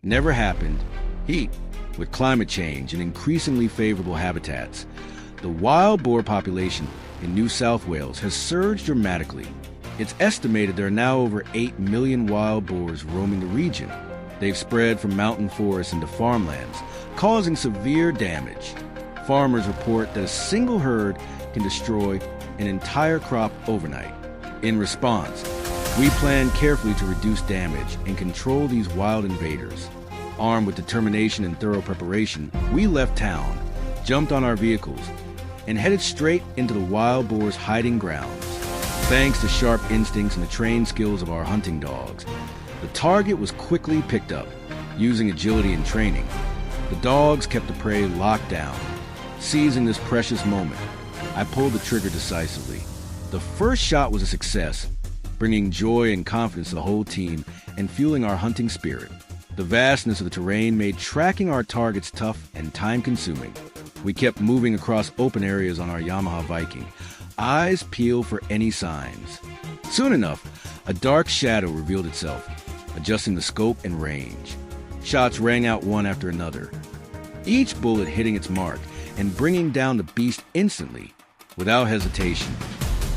Never happened. Heat, with climate change and increasingly favorable habitats, the wild boar population in New South Wales has surged dramatically. It's estimated there are now over 8 million wild boars roaming the region. They've spread from mountain forests into farmlands, causing severe damage. Farmers report that a single herd can destroy an entire crop overnight. In response, we plan carefully to reduce damage and control these wild invaders. Armed with determination and thorough preparation, we left town, jumped on our vehicles, and headed straight into the wild boars' hiding grounds. Thanks to sharp instincts and the trained skills of our hunting dogs, the target was quickly picked up. Using agility and training, the dogs kept the prey locked down. Seizing this precious moment, I pulled the trigger decisively. The first shot was a success, bringing joy and confidence to the whole team and fueling our hunting spirit. The vastness of the terrain made tracking our targets tough and time-consuming. We kept moving across open areas on our Yamaha Viking, eyes peeled for any signs. Soon enough, a dark shadow revealed itself, adjusting the scope and range. Shots rang out one after another, each bullet hitting its mark and bringing down the beast instantly. Without hesitation,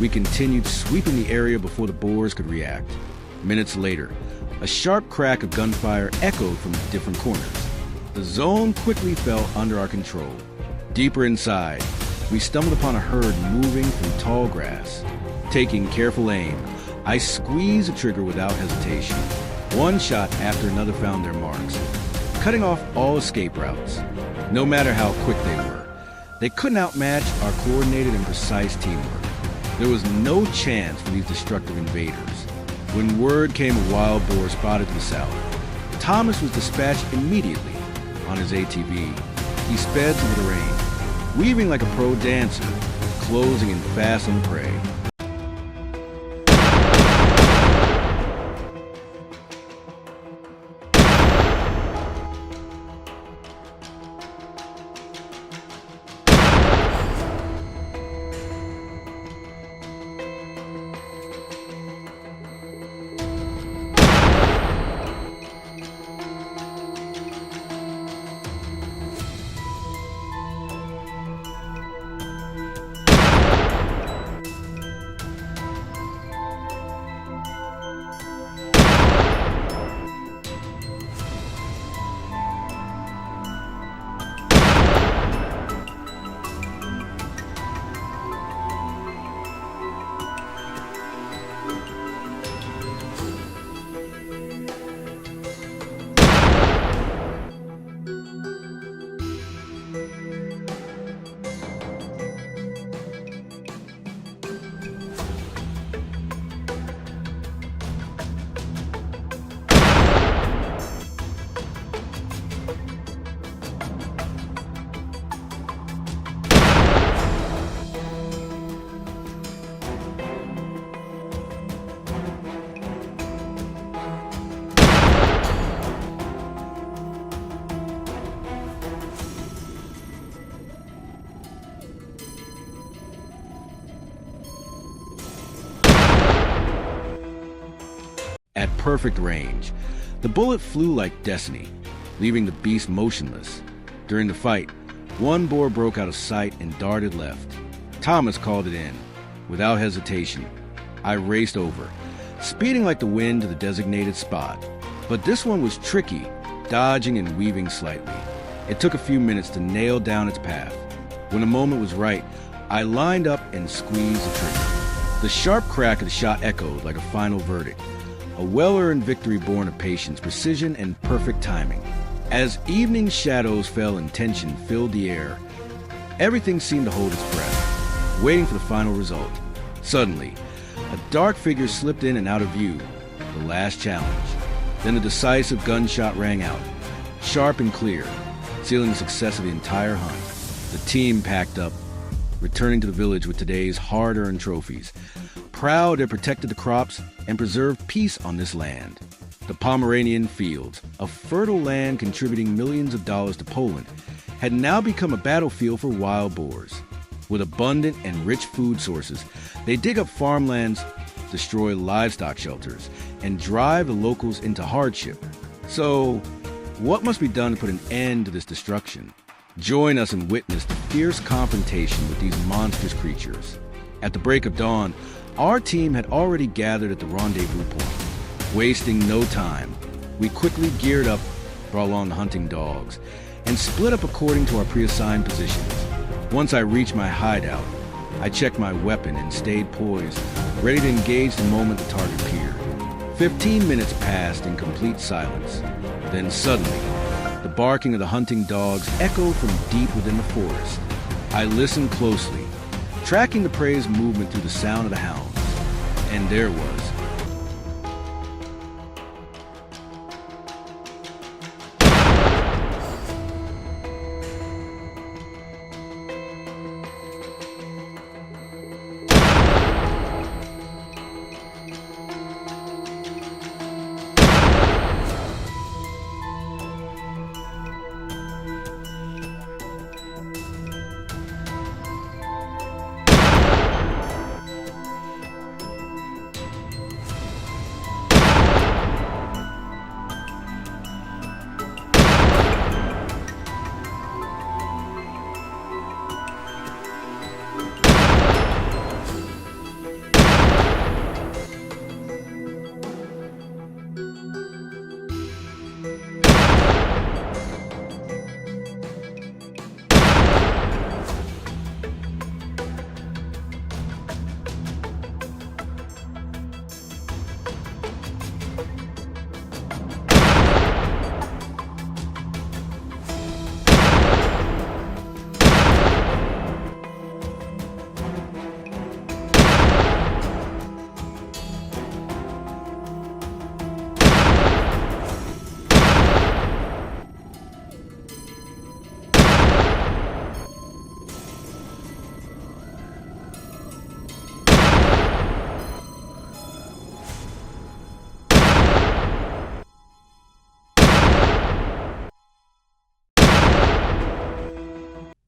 we continued sweeping the area before the boars could react. Minutes later, a sharp crack of gunfire echoed from different corners. The zone quickly fell under our control. Deeper inside, we stumbled upon a herd moving through tall grass. Taking careful aim, I squeezed the trigger without hesitation. One shot after another found their marks, cutting off all escape routes. No matter how quick they couldn't outmatch our coordinated and precise teamwork. There was no chance for these destructive invaders. When word came of wild boar spotted to the south, Thomas was dispatched immediately. On his ATV, he sped through the rain, weaving like a pro dancer, closing in fast on the prey. At perfect range, the bullet flew like destiny, leaving the beast motionless. During the fight, one boar broke out of sight and darted left. Thomas called it in. Without hesitation, I raced over, speeding like the wind to the designated spot. But this one was tricky, dodging and weaving slightly. It took a few minutes to nail down its path. When the moment was right, I lined up and squeezed the trigger. The sharp crack of the shot echoed like a final verdict. A well-earned victory born of patience, precision, and perfect timing. As evening shadows fell and tension filled the air, everything seemed to hold its breath, waiting for the final result. Suddenly, a dark figure slipped in and out of view, the last challenge. Then a decisive gunshot rang out, sharp and clear, sealing the success of the entire hunt. The team packed up, returning to the village with today's hard-earned trophies, proud to have protected the crops and preserved peace on this land. The Pomeranian fields, a fertile land contributing millions of dollars to Poland, had now become a battlefield for wild boars. With abundant and rich food sources, they dig up farmlands, destroy livestock shelters, and drive the locals into hardship. So, What must be done to put an end to this destruction? Join us and witness the fierce confrontation with these monstrous creatures. At the break of dawn, our team had already gathered at the rendezvous point. Wasting no time, we quickly geared up, brought along the hunting dogs, and split up according to our pre-assigned positions. Once I reached my hideout, I checked my weapon and stayed poised, ready to engage the moment the target appeared. 15 minutes passed in complete silence. Then suddenly, the barking of the hunting dogs echoed from deep within the forest. I listened closely, tracking the prey's movement through the sound of the hounds. And there it was.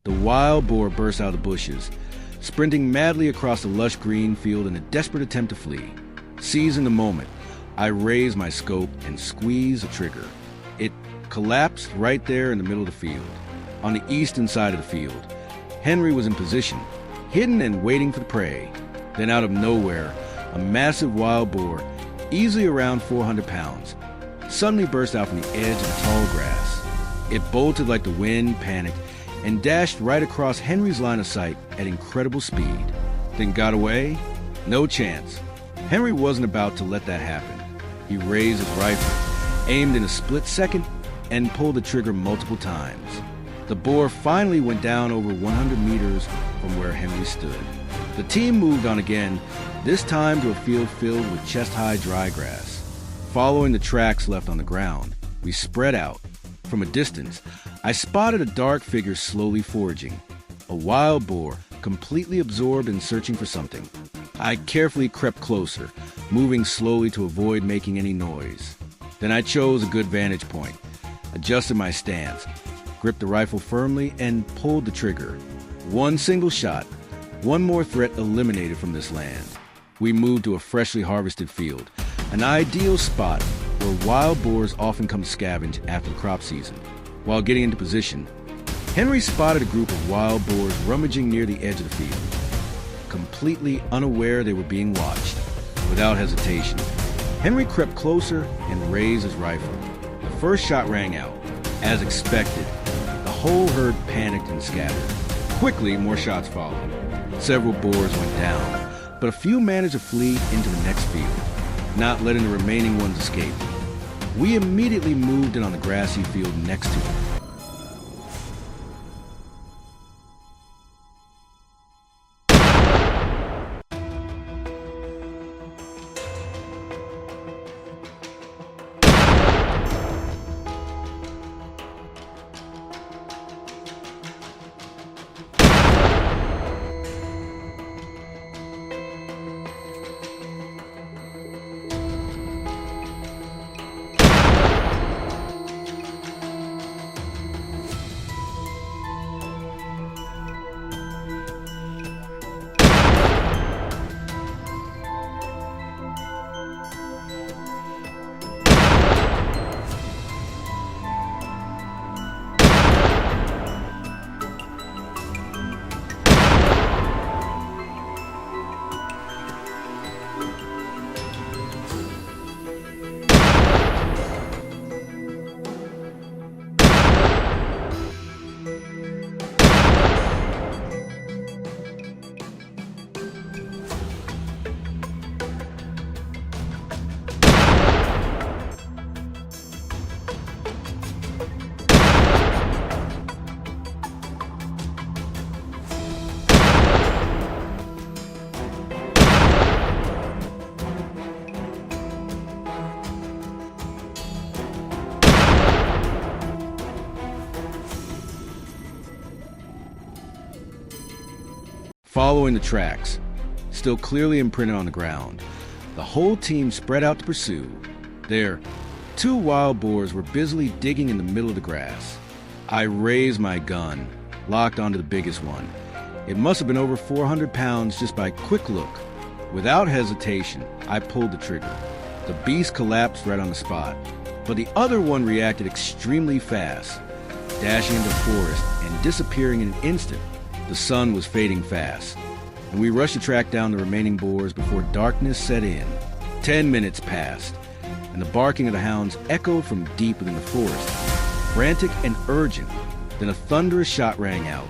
The wild boar burst out of the bushes, sprinting madly across the lush green field in a desperate attempt to flee. Seizing the moment, I raised my scope and squeezed the trigger. It collapsed right there in the middle of the field. On the eastern side of the field, Henry was in position, hidden and waiting for the prey. Then out of nowhere, a massive wild boar, easily around 400 pounds, suddenly burst out from the edge of the tall grass. It bolted like the wind, panicked, and dashed right across Henry's line of sight at incredible speed. Then got away? No chance. Henry wasn't about to let that happen. He raised his rifle, aimed in a split second, and pulled the trigger multiple times. The boar finally went down over 100 meters from where Henry stood. The team moved on again, this time to a field filled with chest-high dry grass. Following the tracks left on the ground, we spread out. From a distance, I spotted a dark figure slowly foraging. A wild boar, completely absorbed in searching for something. I carefully crept closer, moving slowly to avoid making any noise. Then I chose a good vantage point, adjusted my stance, gripped the rifle firmly, and pulled the trigger. One single shot, one more threat eliminated from this land. We moved to a freshly harvested field, an ideal spot where wild boars often come to scavenge after the crop season. While getting into position, Henry spotted a group of wild boars rummaging near the edge of the field. Completely unaware they were being watched, without hesitation, Henry crept closer and raised his rifle. The first shot rang out. As expected, the whole herd panicked and scattered. Quickly, more shots followed. Several boars went down, but a few managed to flee into the next field, not letting the remaining ones escape. We immediately moved in on the grassy field next to it. Following the tracks, still clearly imprinted on the ground, the whole team spread out to pursue. There, 2 wild boars were busily digging in the middle of the grass. I raised my gun, locked onto the biggest one. It must have been over 400 pounds just by a quick look. Without hesitation, I pulled the trigger. The beast collapsed right on the spot, but the other one reacted extremely fast, dashing into the forest and disappearing in an instant. The sun was fading fast, and we rushed to track down the remaining boars before darkness set in. 10 minutes passed, and the barking of the hounds echoed from deep within the forest, frantic and urgent. Then a thunderous shot rang out.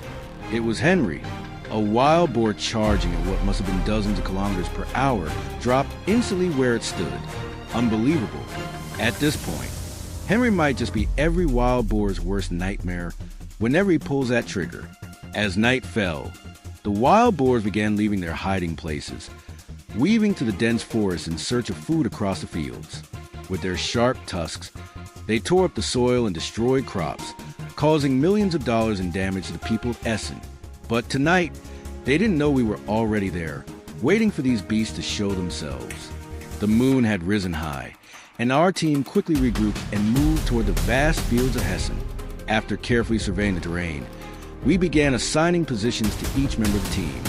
It was Henry. A wild boar charging at what must have been dozens of kilometers per hour dropped instantly where it stood. Unbelievable. At this point, Henry might just be every wild boar's worst nightmare whenever he pulls that trigger. As night fell, the wild boars began leaving their hiding places, weaving to the dense forest in search of food across the fields. With their sharp tusks, they tore up the soil and destroyed crops, causing millions of dollars in damage to the people of Essen. But tonight, they didn't know we were already there, waiting for these beasts to show themselves. The moon had risen high, and our team quickly regrouped and moved toward the vast fields of Hessen. After carefully surveying the terrain, we began assigning positions to each member of the team.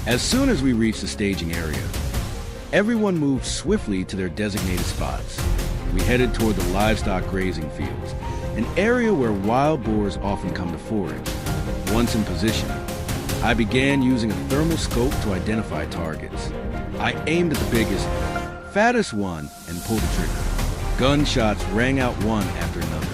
As soon as we reached the staging area, everyone moved swiftly to their designated spots. We headed toward the livestock grazing fields, an area where wild boars often come to forage. Once in position, I began using a thermal scope to identify targets. I aimed at the biggest, fattest one and pulled the trigger. Gunshots rang out one after another.